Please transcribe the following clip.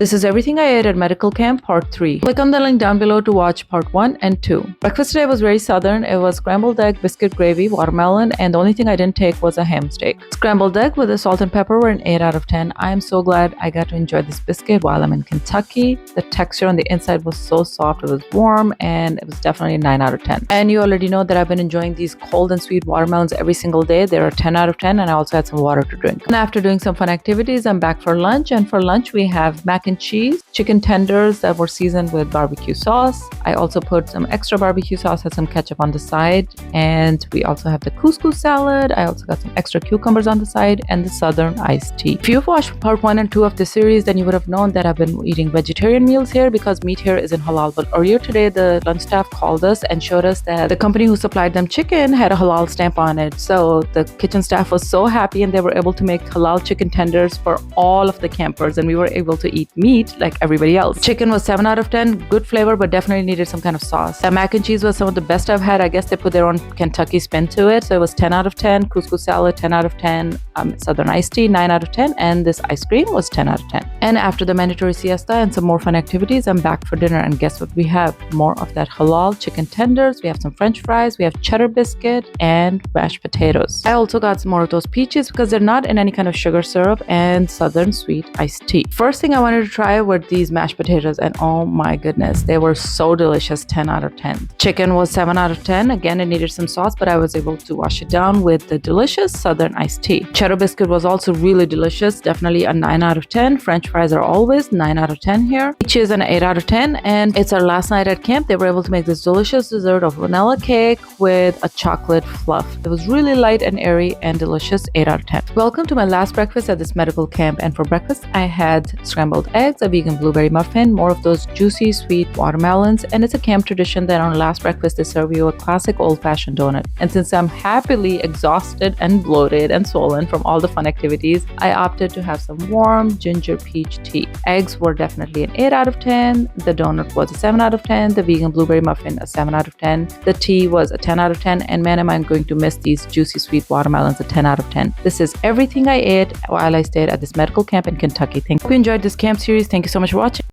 This is everything I ate at medical camp part 3. Click on the link down below to watch part 1 and 2. Breakfast today was very southern. It was scrambled egg, biscuit gravy, watermelon, and the only thing I didn't take was a ham steak. Scrambled egg with the salt and pepper were an 8 out of 10. I am so glad I got to enjoy this biscuit while I'm in Kentucky. The texture on the inside was so soft, it was warm, and it was definitely a 9 out of 10. And you already know that I've been enjoying these cold and sweet watermelons every single day. They're a 10 out of 10, and I also had some water to drink. And after doing some fun activities, I'm back for lunch, and for lunch we have mac and cheese, chicken tenders that were seasoned with barbecue sauce. I also put some extra barbecue sauce and some ketchup on the side, and we also have the couscous salad. I also got some extra cucumbers on the side and the southern iced tea. If you've watched part 1 and 2 of this series, then you would have known that I've been eating vegetarian meals here because meat here isn't halal. But earlier today, the lunch staff called us and showed us that the company who supplied them chicken had a halal stamp on it. So the kitchen staff was so happy, and they were able to make halal chicken tenders for all of the campers, and we were able to eat meat like everybody else. Chicken was 7 out of 10, good flavor, but definitely needed some kind of sauce. The mac and cheese was some of the best I've had. I guess they put their own Kentucky spin to it. So it was 10 out of 10, couscous salad 10 out of 10, southern iced tea 9 out of 10, and this ice cream was 10 out of 10. And after the mandatory siesta and some more fun activities, I'm back for dinner, and guess what we have? More of that halal chicken tenders. We have some french fries, we have cheddar biscuit, and mashed potatoes. I also got some more of those peaches because they're not in any kind of sugar syrup, and southern sweet iced tea. First thing I wanted to try were these mashed potatoes, and oh my goodness, they were so delicious. 10 out of 10. Chicken was 7 out of 10. Again, it needed some sauce, but I was able to wash it down with the delicious southern iced tea. Cheddar biscuit was also really delicious, definitely a 9 out of 10. French fries are always 9 out of 10 here. Peaches an 8 out of 10, and it's our last night at camp. They were able to make this delicious dessert of vanilla cake with a chocolate fluff. It was really light and airy and delicious. 8 out of 10. Welcome to my last breakfast at this medical camp, and for breakfast I had scrambled eggs, a vegan blueberry muffin, more of those juicy sweet watermelons, and it's a camp tradition that on last breakfast they serve you a classic old-fashioned donut. And since I'm happily exhausted and bloated and swollen from all the fun activities, I opted to have some warm ginger peach tea. Eggs were definitely an 8 out of 10. The donut was a 7 out of 10. The vegan blueberry muffin a 7 out of 10. The tea was a 10 out of 10, and man am I going to miss these juicy sweet watermelons, a 10 out of 10. This is everything I ate while I stayed at this medical camp in Kentucky. Hope you enjoyed this camp series. Thank you so much for watching.